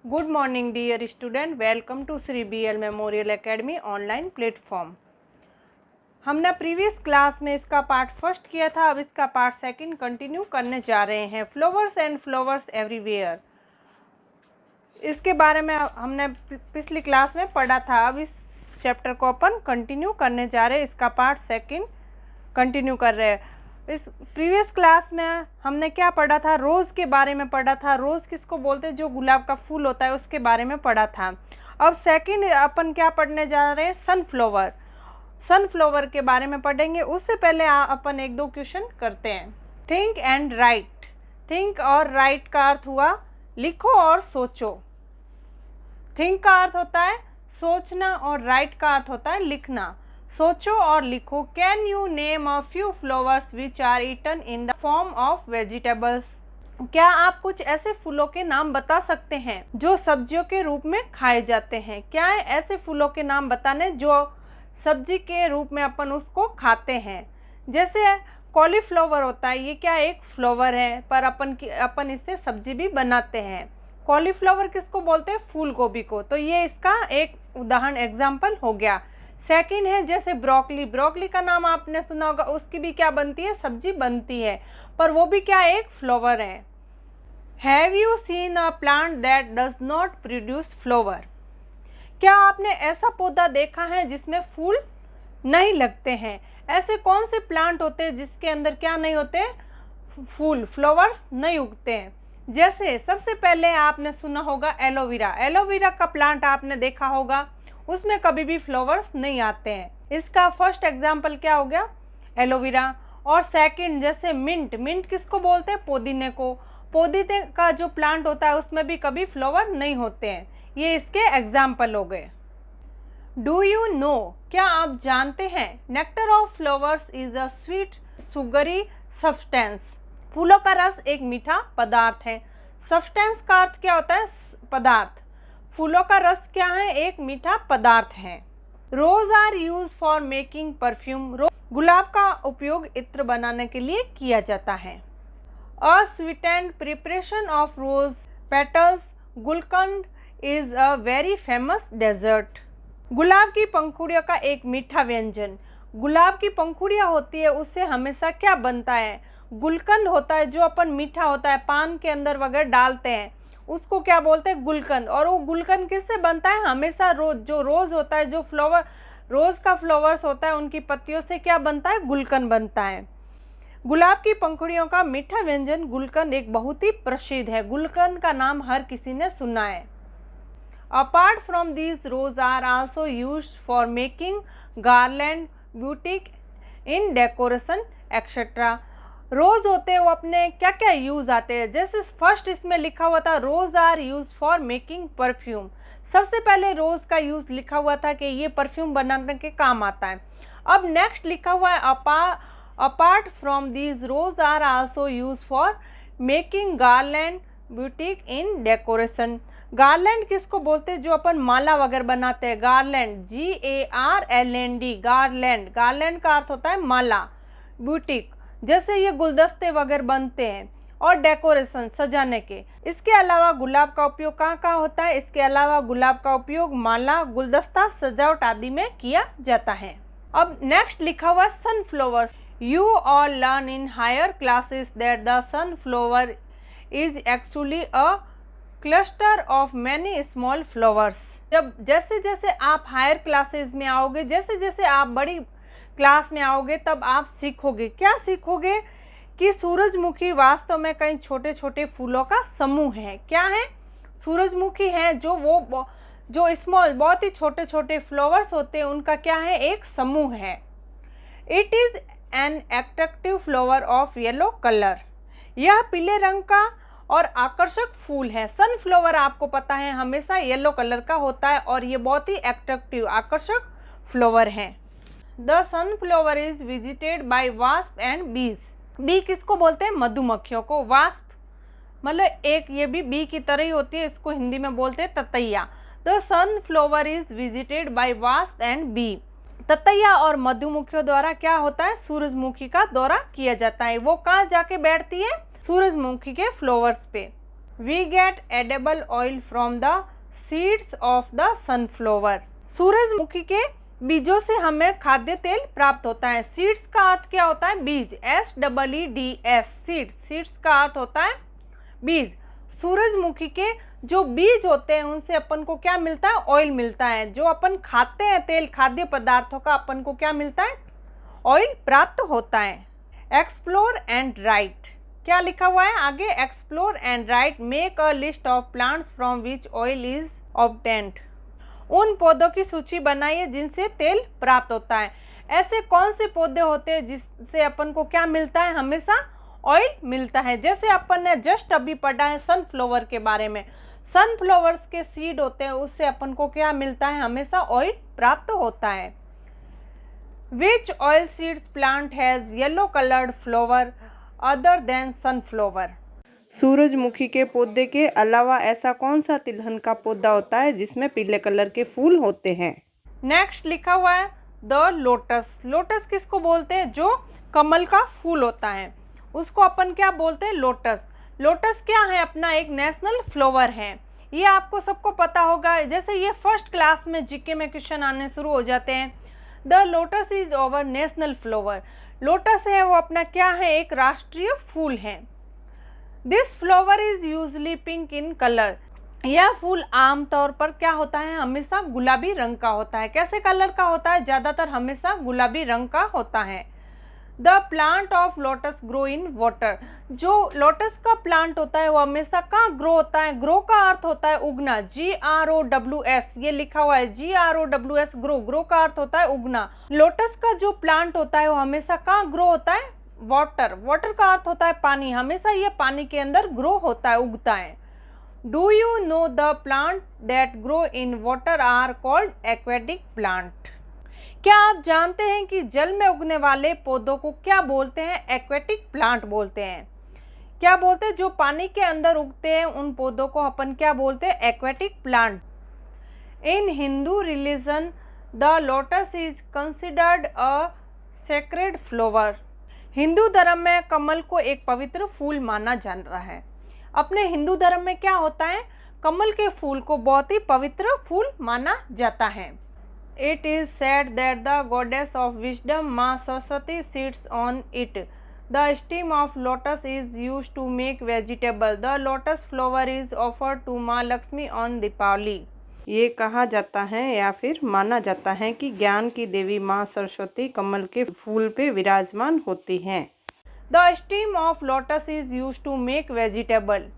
Good morning dear student, welcome to Shri BL memorial academy online platform. हमने previous class में इसका part first किया था, अब इसका पार्ट सेकंड कंटिन्यू करने जा रहे हैं। फ्लावर्स एंड फ्लावर्स एवरीवेयर, इसके बारे में हमने पिछली क्लास में पढ़ा था। अब इस चैप्टर को अपन कंटिन्यू करने जा रहे हैं, इसका पार्ट सेकंड कंटिन्यू कर रहे हैं। इस प्रीवियस क्लास में हमने क्या पढ़ा था? रोज़ के बारे में पढ़ा था। रोज़ किसको बोलते हैं? जो गुलाब का फूल होता है, उसके बारे में पढ़ा था। अब सेकंड अपन क्या पढ़ने जा रहे हैं? सनफ्लावर। सनफ्लावर के बारे में पढ़ेंगे। उससे पहले अपन एक दो क्वेश्चन करते हैं। Think and right. थिंक और राइट का अर्थ हुआ लिखो और सोचो। थिंक का अर्थ होता है सोचना और राइट का अर्थ होता है लिखना। सोचो और लिखो। Can you name a few flowers which are eaten in the form of vegetables? क्या आप कुछ ऐसे फूलों के नाम बता सकते हैं जो सब्जियों के रूप में खाए जाते हैं? क्या है ऐसे फूलों के नाम बताने जो सब्जी के रूप में अपन उसको खाते हैं? जैसे कॉलीफ्लावर होता है, ये क्या एक फ्लावर है, पर अपन इससे सब्जी भी बनाते हैं। कॉलीफ्लावर किसको बोलते हैं? फूल गोभी को। तो ये इसका एक उदाहरण एग्जाम्पल हो गया। सेकंड है जैसे ब्रोकली। ब्रोकली का नाम आपने सुना होगा, उसकी भी क्या बनती है? सब्जी बनती है, पर वो भी क्या एक फ्लावर है। Have you seen a plant that does not produce flower? क्या आपने ऐसा पौधा देखा है जिसमें फूल नहीं लगते हैं? ऐसे कौन से प्लांट होते हैं जिसके अंदर क्या नहीं होते? फूल, फ्लावर्स नहीं उगते हैं। जैसे सबसे पहले आपने सुना होगा एलोवेरा। एलोवेरा का प्लांट आपने देखा होगा, उसमें कभी भी फ्लावर्स नहीं आते हैं। इसका फर्स्ट एग्जाम्पल क्या हो गया? एलोवेरा। और सेकंड जैसे मिंट। मिंट किसको बोलते हैं? पुदीने को। पुदीने का जो प्लांट होता है उसमें भी कभी फ्लावर नहीं होते हैं। ये इसके एग्जाम्पल हो गए। डू यू नो, क्या आप जानते हैं? Nectar of flowers is a sweet sugary substance. फूलों का रस एक मीठा पदार्थ है। सब्सटेंस का अर्थ क्या होता है? पदार्थ। फूलों का रस क्या है? एक मीठा पदार्थ है। Rose are use for making perfume. गुलाब का उपयोग इत्र बनाने के लिए किया जाता है। A sweetened preparation of rose petals gulkand is a very famous dessert. गुलाब की पंखुड़ियों का एक मीठा व्यंजन। गुलाब की पंखुड़ियाँ होती है, उससे हमेशा क्या बनता है? गुलकंद होता है, जो अपन मीठा होता है, पान के अंदर वगैरह डालते हैं, उसको क्या बोलते हैं? गुलकंद। और वो गुलकंद किससे बनता है? हमेशा रोज होता है, जो फ्लावर रोज का फ्लावर्स होता है, उनकी पत्तियों से क्या बनता है? गुलकंद बनता है। गुलाब की पंखुड़ियों का मीठा व्यंजन गुलकंद एक बहुत ही प्रसिद्ध है। गुलकंद का नाम हर किसी ने सुना है। Apart from these rose are also used for making garland, boutique, in decoration etcetera. Rose होते हैं वो अपने क्या क्या यूज आते हैं। जैसे फर्स्ट इसमें लिखा हुआ था rose are use for making perfume. सबसे पहले रोज का यूज लिखा हुआ था कि ये परफ्यूम बनाने के काम आता है। अब नेक्स्ट लिखा हुआ है apart from these rose are also use for making garland, boutique, in decoration. Garland किसको बोलते हैं? जो अपन माला वगैरह बनाते हैं, गार्लैंड, GARLAND, गार्लैंड। गार्लैंड का अर्थ होता है माला। ब्यूटिक, जैसे ये गुलदस्ते वगैरह बनते हैं, और डेकोरेशन, सजाने के। इसके अलावा गुलाब का उपयोग कहाँ कहाँ होता है? इसके अलावा गुलाब का उपयोग माला, गुलदस्ता, सजावट आदि में किया जाता है। अब नेक्स्ट लिखा हुआ sunflowers. You all learn in higher classes that the sunflower is actually a cluster of many small flowers. जब जैसे जैसे आप हायर क्लासेस में आओगे, जैसे जैसे आप बड़ी क्लास में आओगे, तब आप सीखोगे। क्या सीखोगे? कि सूरजमुखी वास्तव में कई छोटे छोटे फूलों का समूह है। क्या है? सूरजमुखी है जो स्मॉल, बहुत ही छोटे छोटे फ्लावर्स होते हैं, उनका क्या है? एक समूह है। It is an attractive flower of yellow colour. यह पीले रंग का और आकर्षक फूल है। सनफ्लावर आपको पता है हमेशा येलो कलर का होता है, और ये बहुत ही अट्रैक्टिव, आकर्षक फ्लावर है। The sunflower is visited by wasp and बीज। बी किसको बोलते हैं? मधुमक्खियों को। वास्प मतलब एक, ये भी बी की तरह ही होती है, इसको हिंदी में बोलते हैं ततैया। The sunflower is visited by wasp and bee. ततैया और मधुमक्खियों द्वारा क्या होता है? सूरजमुखी का दौरा किया जाता है। वो कहाँ जाके बैठती है? सूरजमुखी के फ्लावर्स पे। We get edible oil from the seeds of the sunflower. सूरजमुखी के बीजों से हमें खाद्य तेल प्राप्त होता है। सीड्स का अर्थ क्या होता है? बीज, SEEDS, सीड्स। सीड्स का अर्थ होता है बीज। सूरजमुखी के जो बीज होते हैं उनसे अपन को क्या मिलता है? ऑयल मिलता है। जो अपन खाते हैं तेल, खाद्य पदार्थों का, अपन को क्या मिलता है? ऑयल प्राप्त होता है। एक्सप्लोर एंड राइट, क्या लिखा हुआ है आगे? Explore and right, make a list of plants from which oil is obtained. उन पौधों की सूची बनाइए जिनसे तेल प्राप्त होता है। ऐसे कौन से पौधे होते हैं जिससे अपन को क्या मिलता है? हमेशा ऑयल मिलता है। जैसे अपन ने जस्ट अभी पढ़ा है सनफ्लावर के बारे में। सनफ्लावर्स के सीड होते हैं, उससे अपन को क्या मिलता है? हमेशा ऑयल प्राप्त होता है। विच oil seeds plant has yellow coloured flower other than sunflower. सूरजमुखी के पौधे के अलावा ऐसा कौन सा तिलहन का पौधा होता है जिसमें पीले कलर के फूल होते हैं? नेक्स्ट लिखा हुआ है द लोटस। लोटस किसको बोलते हैं? जो कमल का फूल होता है उसको अपन क्या बोलते हैं? लोटस। लोटस क्या है? अपना एक नेशनल फ्लावर है। ये आपको सबको पता होगा। जैसे ये फर्स्ट क्लास में जीके में क्वेश्चन आने शुरू हो जाते हैं। The lotus is our national flower. Lotus है वो अपना क्या है? एक राष्ट्रीय फूल है। This flower is usually pink in colour. यह फूल आमतौर पर क्या होता है? हमेशा गुलाबी रंग का होता है। कैसे कलर का होता है? ज़्यादातर हमेशा गुलाबी रंग का होता है। The plant of lotus grow in water. जो लोटस का प्लांट होता है वो हमेशा कहाँ ग्रो होता है? ग्रो का अर्थ होता है उगना, GROWS, ये लिखा हुआ है GROWS, ग्रो। ग्रो का अर्थ होता है उगना। लोटस का जो प्लांट होता है वो हमेशा कहाँ ग्रो होता है? वाटर। वाटर का अर्थ होता है पानी। हमेशा ये पानी के अंदर ग्रो होता है, उगता है। Do you know the plant that grow in water are called aquatic plant. क्या आप जानते हैं कि जल में उगने वाले पौधों को क्या बोलते हैं? एक्वेटिक प्लांट बोलते हैं। क्या बोलते हैं? जो पानी के अंदर उगते हैं उन पौधों को अपन क्या बोलते हैं? Aquatic plant. In Hindu religion the lotus is considered a sacred flower. Hindu धर्म में कमल को एक पवित्र फूल माना जा रहा है। अपने हिंदू धर्म में क्या होता है? कमल के फूल को बहुत ही पवित्र फूल माना जाता है। It is said that the goddess of wisdom, माँ Saraswati, sits on it. The stem of lotus is used to make vegetable. The lotus flower is offered to माँ लक्ष्मी on दीपावली। ये कहा जाता है या फिर माना जाता है कि ज्ञान की देवी माँ सरस्वती कमल के फूल पे विराजमान होती हैं। The stem of lotus is used to make vegetable.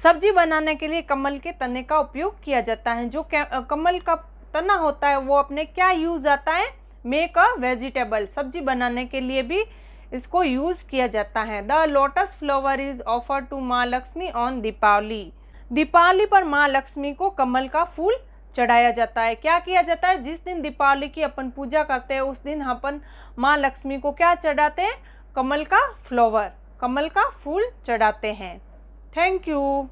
सब्जी बनाने के लिए कमल के तने का उपयोग किया जाता है। जो कमल का तना होता है वो अपने क्या यूज आता है? मेक अ वेजिटेबल, सब्जी बनाने के लिए भी इसको यूज किया जाता है। The lotus flower is offer to Maa Lakshmi on Deepawali. Deepawali पर माँ लक्ष्मी को कमल का फूल चढ़ाया जाता है। क्या किया जाता है? जिस दिन दीपावली की अपन पूजा करते हैं उस दिन अपन माँ लक्ष्मी को क्या चढ़ाते हैं? कमल का फ्लावर, कमल का फूल चढ़ाते हैं। Thank you.